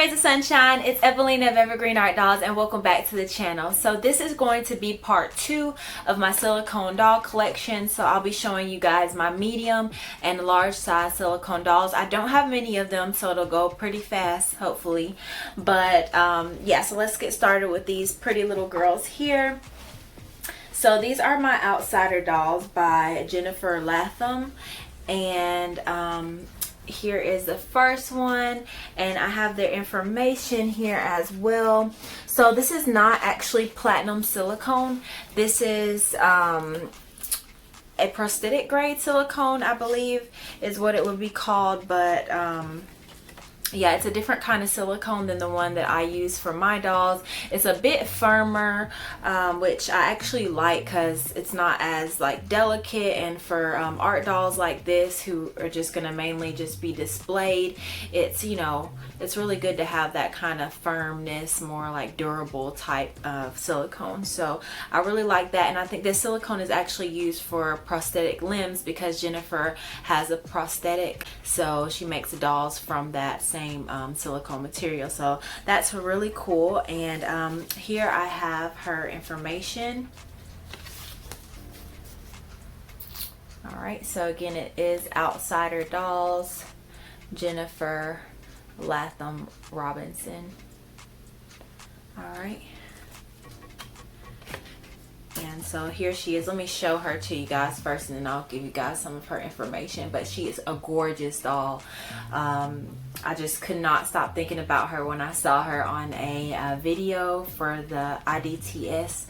rays of sunshine, it's Evelina of Evergreen Art Dolls, and welcome back to the channel. So this is going to be part 2 of my silicone doll collection. So I'll be showing you guys my medium and large size silicone dolls. I don't have many of them, so it'll go pretty fast, hopefully. But yeah, so let's get started with these pretty little girls here. So these are my Outsider dolls by Jennifer Latham, and here is the first one, and I have their information here as well. So this is not actually platinum silicone. This is a prosthetic grade silicone, I believe is what it would be called, but yeah, it's a different kind of silicone than the one that I use for my dolls. It's a bit firmer, which I actually like because it's not as like delicate, and for art dolls like this who are just gonna mainly just be displayed, it's, you know, it's really good to have that kind of firmness, more like durable type of silicone. So I really like that, and I think this silicone is actually used for prosthetic limbs because Jennifer has a prosthetic, so she makes the dolls from that same silicone material. So that's really cool. And here I have her information. All right, so again, it is Outsider Dolls, Jennifer Latham Robinson. All right, and so here she is. Let me show her to you guys first, and then I'll give you guys some of her information. But she is a gorgeous doll. I just could not stop thinking about her when I saw her on a video for the IDTS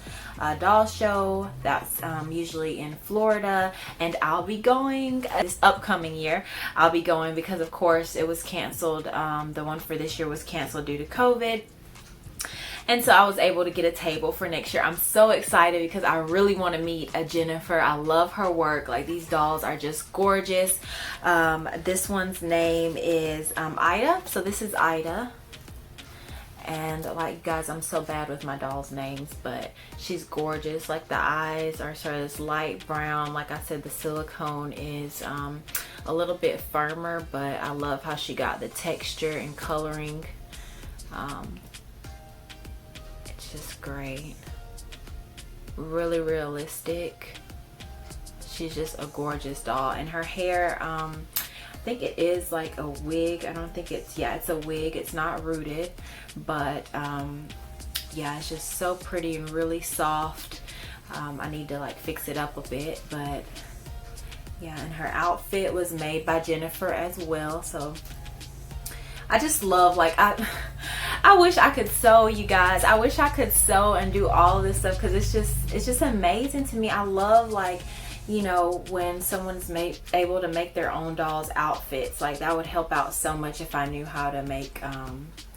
doll show. That's usually in Florida, and I'll be going this upcoming year. I'll be going because of course it was canceled. The one for this year was canceled due to COVID. And so I was able to get a table for next year. I'm so excited because I really want to meet a Jennifer. I love her work. Like, these dolls are just gorgeous. This one's name is Ida. So this is Ida. And like, guys, I'm so bad with my dolls' names, but she's gorgeous. Like, the eyes are sort of this light brown. Like I said, the silicone is a little bit firmer, but I love how she got the texture and coloring. Just great, really realistic. She's just a gorgeous doll, and her hair, I think it is like a wig. I don't think it's, yeah, it's a wig. It's not rooted, but yeah, it's just so pretty and really soft. I need to like fix it up a bit, but yeah. And her outfit was made by Jennifer as well. So I just love, like, I wish I could sew, you guys. I wish I could sew and do all of this stuff, because it's just amazing to me. I love, like, you know, when someone's able to make their own dolls outfits. Like, that would help out so much if I knew how to make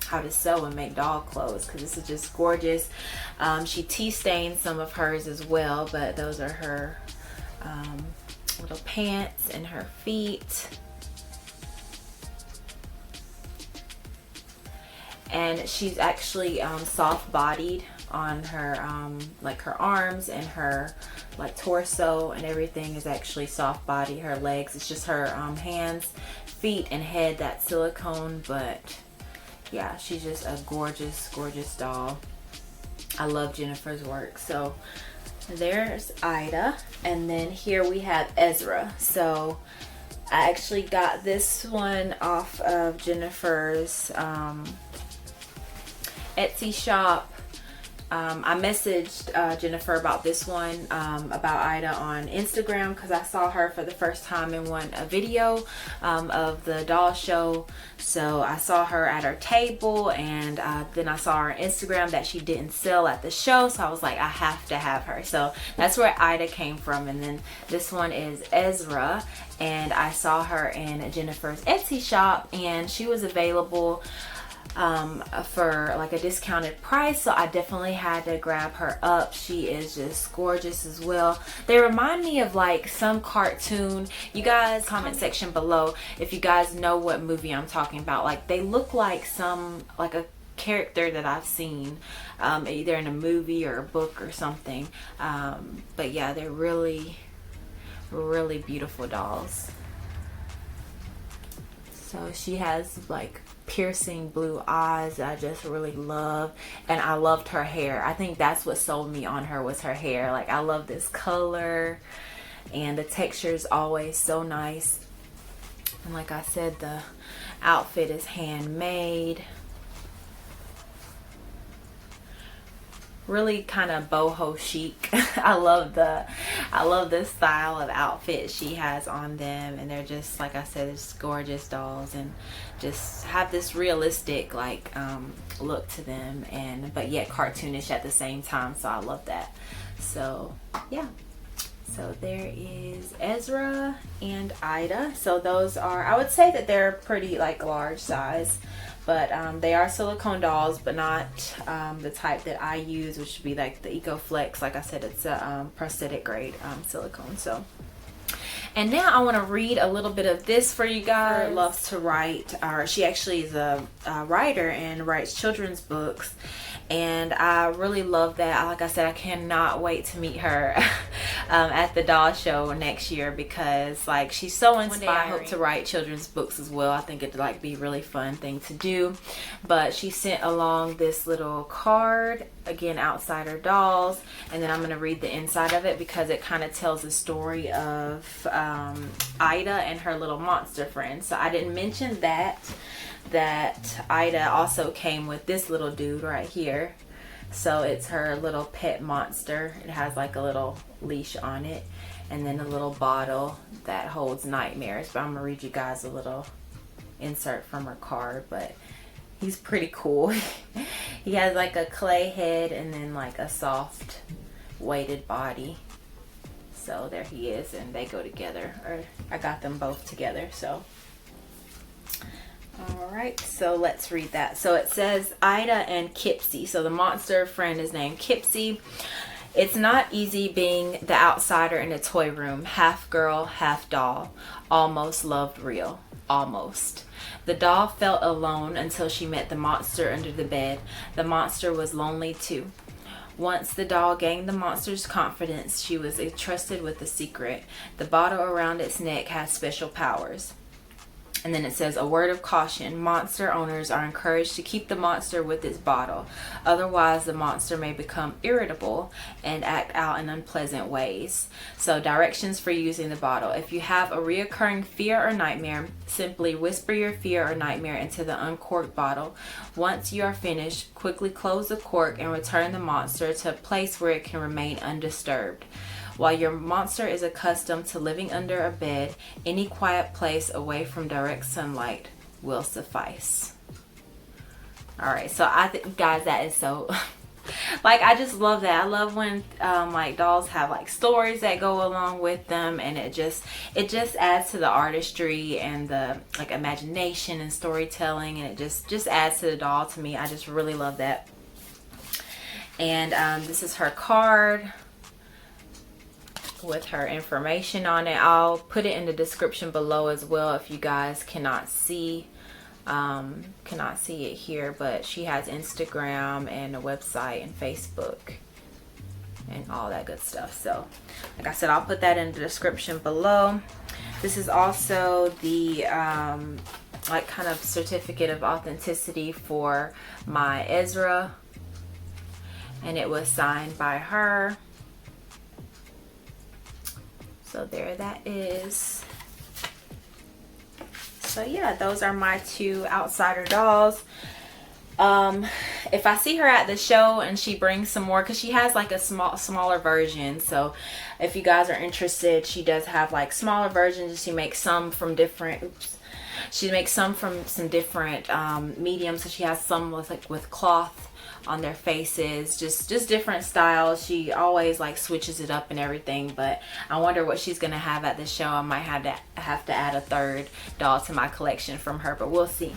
how to sew and make doll clothes, because this is just gorgeous. She tea stained some of hers as well, but those are her little pants and her feet. And she's actually soft bodied on her like her arms, and her like torso and everything is actually soft body. Her legs, it's just her hands, feet, and head that's silicone. But yeah, she's just a gorgeous doll. I love Jennifer's work. So there's Ida, and then here we have Ezra. So I actually got this one off of Jennifer's Etsy shop. I messaged Jennifer about this one, about Ida, on Instagram, because I saw her for the first time in a video of the doll show. So I saw her at her table, and then I saw her on Instagram that she didn't sell at the show, so I was like, I have to have her. So that's where Ida came from. And then this one is Ezra, and I saw her in Jennifer's Etsy shop, and she was available for like a discounted price, so I definitely had to grab her up. She is just gorgeous as well. They remind me of like some cartoon. You guys, comment section below if you guys know what movie I'm talking about. Like, they look like a character that I've seen either in a movie or a book or something. But yeah, they're really beautiful dolls. So she has like piercing blue eyes that I just really love. And I loved her hair. I think that's what sold me on her, was her hair. Like, I love this color, and the texture is always so nice. And like I said, the outfit is handmade. Really kind of boho chic. I love the style of outfit she has on them, and they're just, like I said, it's gorgeous dolls, and just have this realistic like look to them, and but yet cartoonish at the same time. So I love that. So yeah. So there is Ezra and Ida. So those are, I would say that they're pretty like large size, but they are silicone dolls, but not the type that I use, which would be like the EcoFlex. Like I said, it's a prosthetic grade silicone. So, and now I want to read a little bit of this for you guys. She loves to write, or she actually is a writer and writes children's books. And I really love that. Like I said, I cannot wait to meet her at the doll show next year, because like she's so inspiring. I hope to write children's books as well. I think it'd like be a really fun thing to do. But she sent along this little card, again, Outsider Dolls, and then I'm going to read the inside of it because it kind of tells the story of Ida and her little monster friend. So I didn't mention that Ida also came with this little dude right here. So it's her little pet monster. It has like a little leash on it, and then a little bottle that holds nightmares. But I'm gonna read you guys a little insert from her card. But he's pretty cool. He has like a clay head and then like a soft weighted body. So there he is, and they go together, or I got them both together. So alright, so let's read that. So it says Ida and Kipsy. So the monster friend is named Kipsy. It's not easy being the outsider in a toy room. Half girl, half doll. Almost loved real. Almost. The doll felt alone until she met the monster under the bed. The monster was lonely too. Once the doll gained the monster's confidence, she was entrusted with a secret. The bottle around its neck has special powers. And then it says, a word of caution. Monster owners are encouraged to keep the monster with its bottle. Otherwise, the monster may become irritable and act out in unpleasant ways. So directions for using the bottle. If you have a reoccurring fear or nightmare, simply whisper your fear or nightmare into the uncorked bottle. Once you are finished, quickly close the cork and return the monster to a place where it can remain undisturbed. While your monster is accustomed to living under a bed, any quiet place away from direct sunlight will suffice. Alright, so I think, guys, that is so like, I just love that. I love when like dolls have like stories that go along with them, and it just adds to the artistry and the like imagination and storytelling, and it just adds to the doll. To me, I just really love that. And this is her card with her information on it. I'll put it in the description below as well if you guys cannot see it here, but she has Instagram and a website and Facebook and all that good stuff. So like I said, I'll put that in the description below. This is also the like kind of certificate of authenticity for my Ezra, and it was signed by her. So there that is. So yeah, those are my two outsider dolls. If I see her at the show and she brings some more, because she has like a smaller version, so if you guys are interested, she does have like smaller versions. She makes some from different some different mediums. So she has some with cloth on their faces, just different styles. She always like switches it up and everything, but I wonder what she's gonna have at the show. I might have to add a third doll to my collection from her, but we'll see.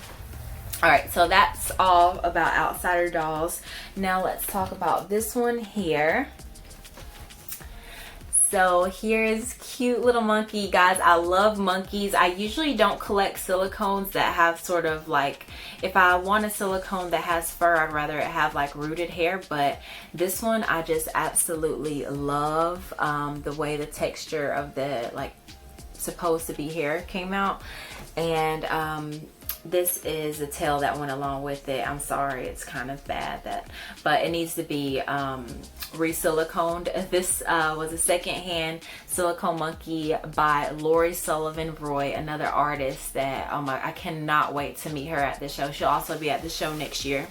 All right, so that's all about outsider dolls. Now let's talk about this one here. So here's cute little monkey. Guys, I love monkeys. I usually don't collect silicones that have sort of like, if I want a silicone that has fur, I'd rather it have like rooted hair, but this one I just absolutely love the way the texture of the like supposed to be hair came out. And this is the tail that went along with it. I'm sorry, it's kind of bad, but it needs to be re-siliconed. This was a secondhand silicone monkey by Laurie Sullivan, another artist that, oh my, I cannot wait to meet her at the show. She'll also be at the show next year.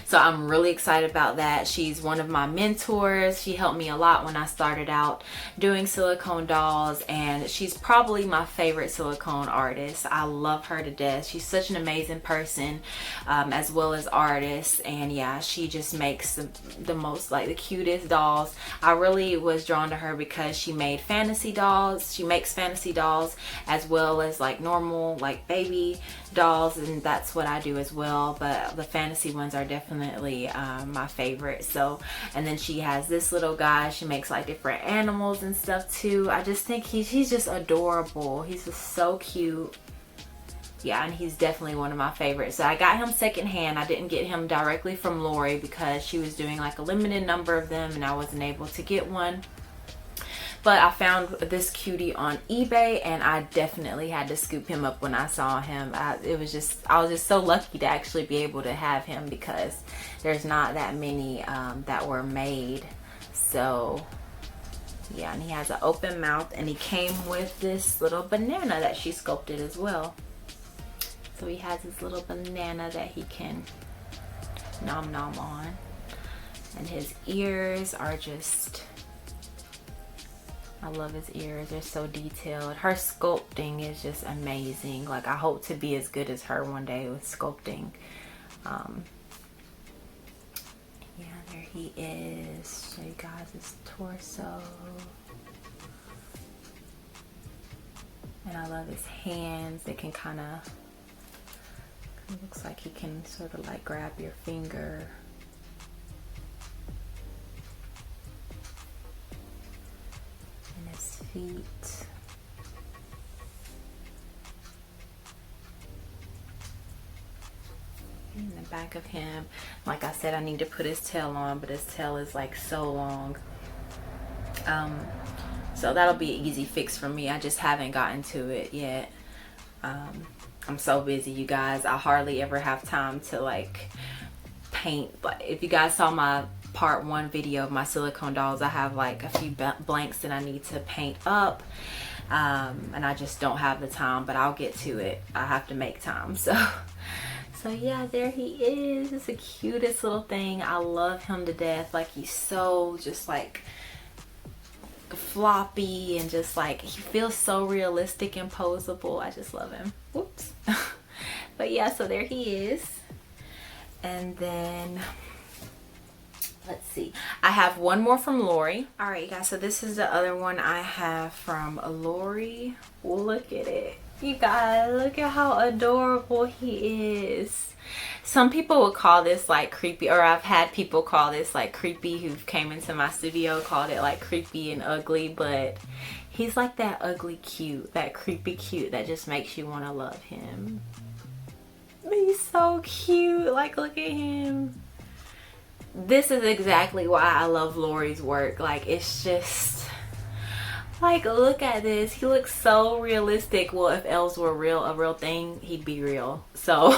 So I'm really excited about that. She's one of my mentors. She helped me a lot when I started out doing silicone dolls, and she's probably my favorite silicone artist. I love her to death. She's such an amazing person, as well as artist, and yeah, she just makes the most, like, the cutest dolls. I really was drawn to her because she made fantasy dolls. She makes fantasy dolls as well as like normal, like baby dolls, and that's what I do as well, but the fantasy ones are definitely my favorite. So, and then she has this little guy. She makes like different animals and stuff too. I just think he's just adorable. He's just so cute. Yeah, and he's definitely one of my favorites. So I got him secondhand. I didn't get him directly from Laurie because she was doing like a limited number of them and I wasn't able to get one. But I found this cutie on eBay and I definitely had to scoop him up when I saw him. I was just so lucky to actually be able to have him because there's not that many that were made. So yeah, and he has an open mouth and he came with this little banana that she sculpted as well. So he has this little banana that he can nom nom on. And his ears are just, I love his ears. They're so detailed. Her sculpting is just amazing. Like, I hope to be as good as her one day with sculpting. Yeah, there he is. Show you guys his torso. And I love his hands. They can kind of, it looks like he can sort of like grab your finger. Feet. In the back of him, like I said, I need to put his tail on, but his tail is like so long. So that'll be an easy fix for me. I just haven't gotten to it yet. I'm so busy, you guys. I hardly ever have time to like paint. But if you guys saw my part 1 video of my silicone dolls, I have like a few blanks that I need to paint up, and I just don't have the time, but I'll get to it. I have to make time. So yeah, there he is. It's the cutest little thing. I love him to death. Like, he's so just like floppy and just like, he feels so realistic and posable. I just love him. Whoops. But yeah, so there he is. And then let's see, I have one more from Laurie. All right, you guys, so this is the other one I have from Laurie. Look at it, you guys. Look at how adorable he is. Some people would call this like creepy, or I've had people call this like creepy who came into my studio, called it like creepy and ugly, but he's like that ugly cute, that creepy cute that just makes you want to love him. He's so cute. Like, look at him. This is exactly why I love Laurie's work. Like, it's just like, look at this. He looks so realistic. Well, if elves were a real thing, he'd be real. So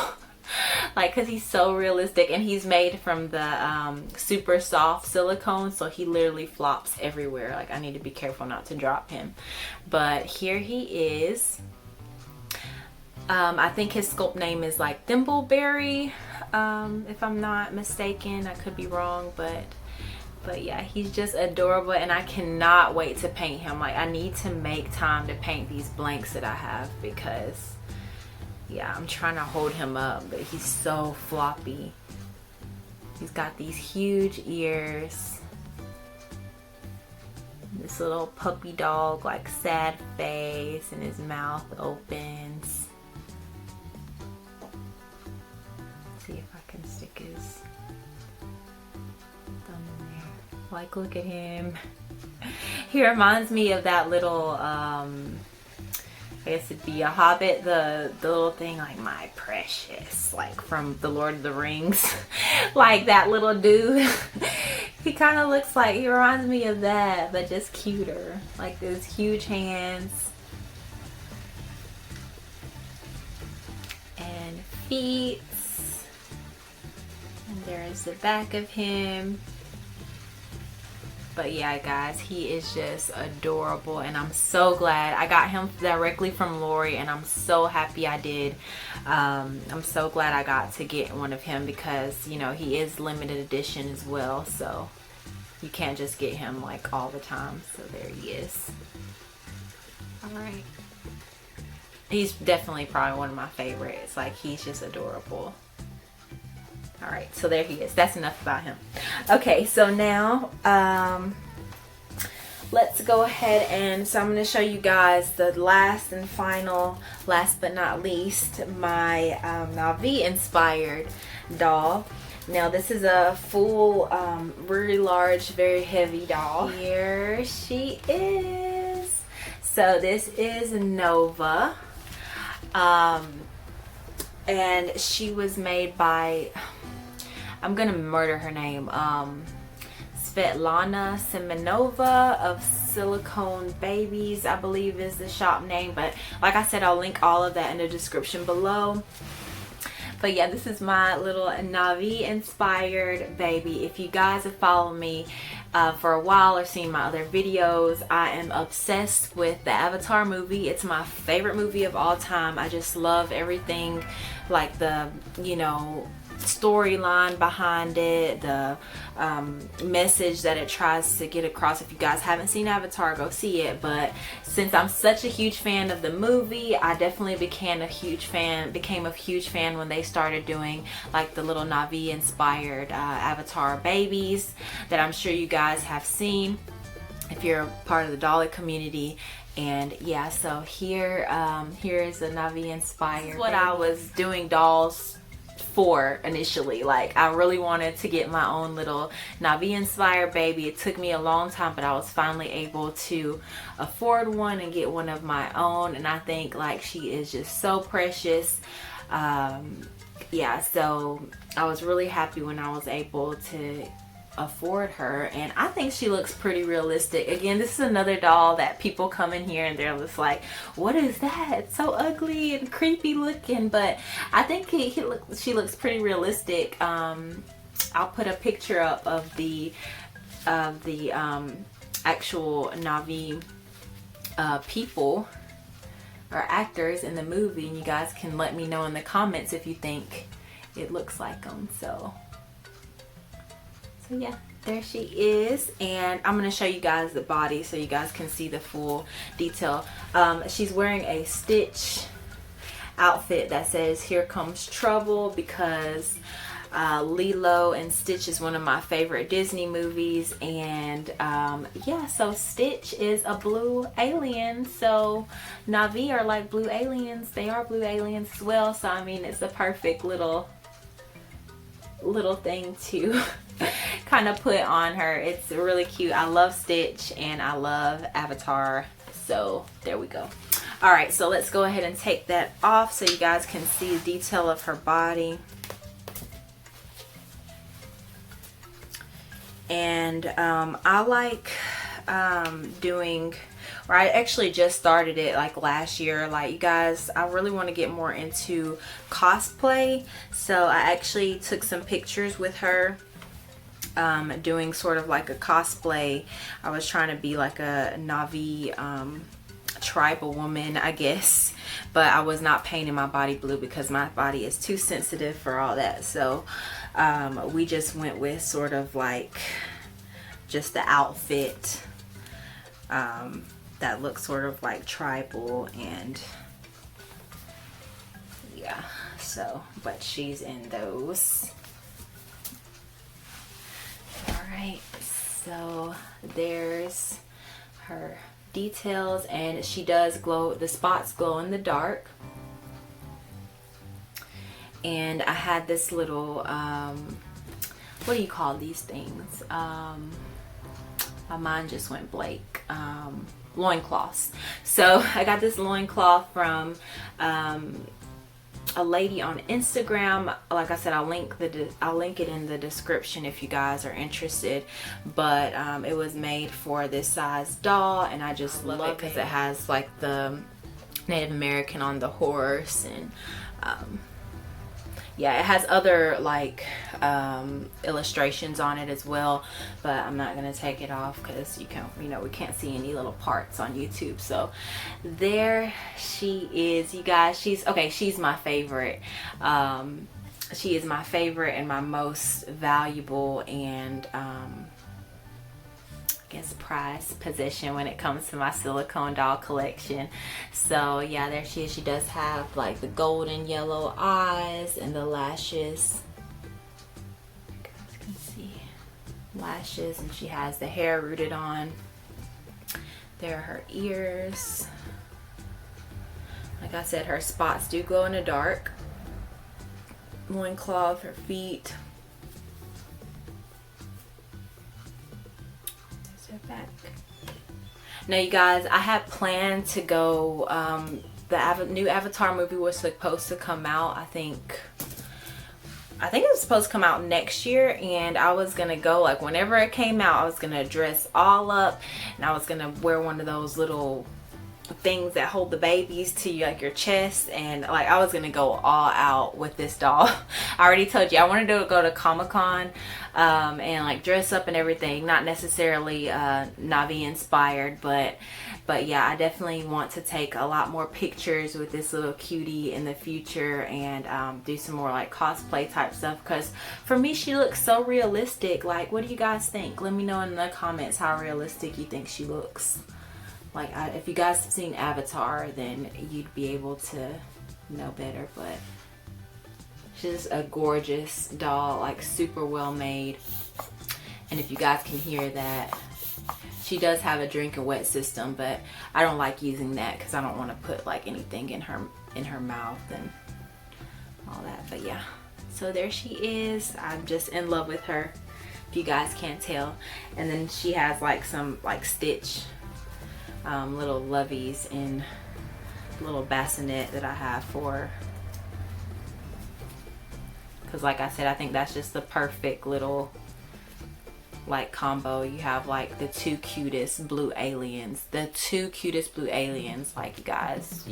like, because he's so realistic, and he's made from the super soft silicone, so he literally flops everywhere. Like, I need to be careful not to drop him. But here he is. I think his sculpt name is like Dimbleberry, if I'm not mistaken. I could be wrong, but yeah, he's just adorable, and I cannot wait to paint him. Like, I need to make time to paint these blanks that I have, because yeah, I'm trying to hold him up, but he's so floppy. He's got these huge ears, this little puppy dog like sad face, and his mouth opens. See if I can stick his thumb in there. Like, look at him. He reminds me of that little I guess it'd be a hobbit, the little thing, like, my precious, like from the Lord of the Rings. Like that little dude. He kind of looks like, he reminds me of that, but just cuter. Like, those huge hands. feet. And there's the back of him. But yeah, guys, he is just adorable, and I'm so glad I got him directly from Laurie, and I'm so happy I did. I'm so glad I got to get one of him because, you know, he is limited edition as well, so you can't just get him like all the time. So there he is. All right. He's definitely probably one of my favorites. Like, he's just adorable. All right, so there he is. That's enough about him. Okay, so now let's go ahead and so I'm going to show you guys the last and final, last but not least, my Navi inspired doll. Now this is a full, really large, very heavy doll. Here she is. So this is Nova, and she was made by, I'm gonna murder her name, Svetlana Semenova of Siliconebabys, I believe is the shop name. But like I said, I'll link all of that in the description below. But yeah, this is my little Navi inspired baby. If you guys have followed me for a while or seen my other videos, I am obsessed with the Avatar movie. It's my favorite movie of all time. I just love everything, like the, you know, storyline behind it, the message that it tries to get across. If you guys haven't seen Avatar, go see it. But since I'm such a huge fan of the movie, I definitely became a huge fan when they started doing like the little Navi inspired Avatar babies that I'm sure you guys have seen if you're a part of the Dolly community. And yeah, so here is the Navi inspired. This is what I was doing dolls for initially. Like, I really wanted to get my own little Navi inspired baby. It took me a long time, but I was finally able to afford one and get one of my own, and I think like she is just so precious. Yeah, so I was really happy when I was able to afford her, and I think she looks pretty realistic. Again, this is another doll that people come in here and they're just like, what is that? It's so ugly and creepy looking, but I think she looks pretty realistic. I'll put a picture up of the actual Navi people or actors in the movie, and you guys can let me know in the comments if you think it looks like them. So yeah, there she is, and I'm going to show you guys the body so you guys can see the full detail. She's wearing a Stitch outfit that says "Here Comes Trouble" because Lilo and Stitch is one of my favorite Disney movies, and yeah, so Stitch is a blue alien, so Navi are like blue aliens. They are blue aliens as well, so I mean, it's a perfect little thing to kind of put on her. It's really cute. I love Stitch and I love Avatar, so there we go. All right, so let's go ahead and take that off so you guys can see the detail of her body. And I like doing, or I actually just started it like last year. Like, you guys, I really want to get more into cosplay, so I actually took some pictures with her doing sort of like a cosplay. I was trying to be like a Navi tribal woman, I guess, but I was not painting my body blue because my body is too sensitive for all that. So we just went with sort of like just the outfit that looks sort of like tribal, and yeah, so but she's in those. Alright, so there's her details, and she does glow, the spots glow in the dark. And I had this little what do you call these things? My mind just went blank. Loincloths. So I got this loincloth from a lady on Instagram. Like I said, I'll link it in the description if you guys are interested. But it was made for this size doll, and I just love it because it has like the Native American on the horse, and yeah, it has other like illustrations on it as well, but I'm not gonna take it off because you know we can't see any little parts on YouTube. So there she is, you guys. She's my favorite. She is my favorite and my most valuable and I guess prized possession when it comes to my silicone doll collection. So yeah, there she is. She does have like the golden yellow eyes and the lashes. You guys can see lashes, and she has the hair rooted on. There are her ears. Like I said, her spots do glow in the dark. Loincloth, her feet. Back. Now you guys, I had planned to go, the new Avatar movie was supposed to come out, I think it was supposed to come out next year, and I was gonna go like whenever it came out. I was gonna dress all up, and I was gonna wear one of those little things that hold the babies to like your chest, and like I was gonna go all out with this doll. I already told you I wanted to go to Comic-Con and like dress up and everything, not necessarily Navi inspired, but yeah, I definitely want to take a lot more pictures with this little cutie in the future, and do some more like cosplay type stuff, because for me she looks so realistic. Like, what do you guys think? Let me know in the comments how realistic you think she looks. Like, if you guys have seen Avatar, then you'd be able to know better. But she's a gorgeous doll, like super well made. And if you guys can hear that, she does have a drink and wet system, but I don't like using that because I don't want to put like anything in her mouth and all that. But yeah, so there she is. I'm just in love with her, if you guys can't tell. And then she has like some like Stitch little loveys in little bassinet that I have for her, because like I said, I think that's just the perfect little like combo. You have like the two cutest blue aliens, like, you guys,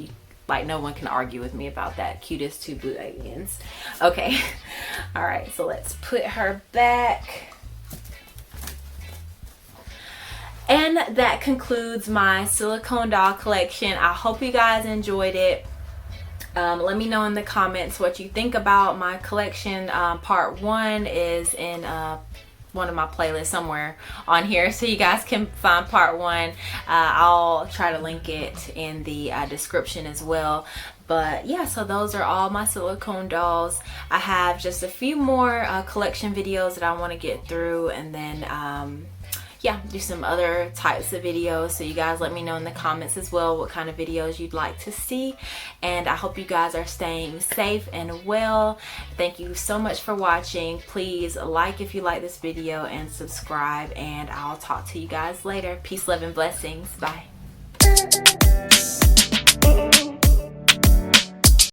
like no one can argue with me about that. Cutest two blue aliens. Okay. All right, so let's put her back. And that concludes my silicone doll collection. I hope you guys enjoyed it. Let me know in the comments what you think about my collection. Part 1 is in one of my playlists somewhere on here, so you guys can find part 1. I'll try to link it in the description as well. But yeah, so those are all my silicone dolls. I have just a few more collection videos that I want to get through, and then yeah, do some other types of videos. So you guys let me know in the comments as well what kind of videos you'd like to see, and I hope you guys are staying safe and well. Thank you so much for watching. Please like if you like this video and subscribe, and I'll talk to you guys later. Peace, love, and blessings. Bye.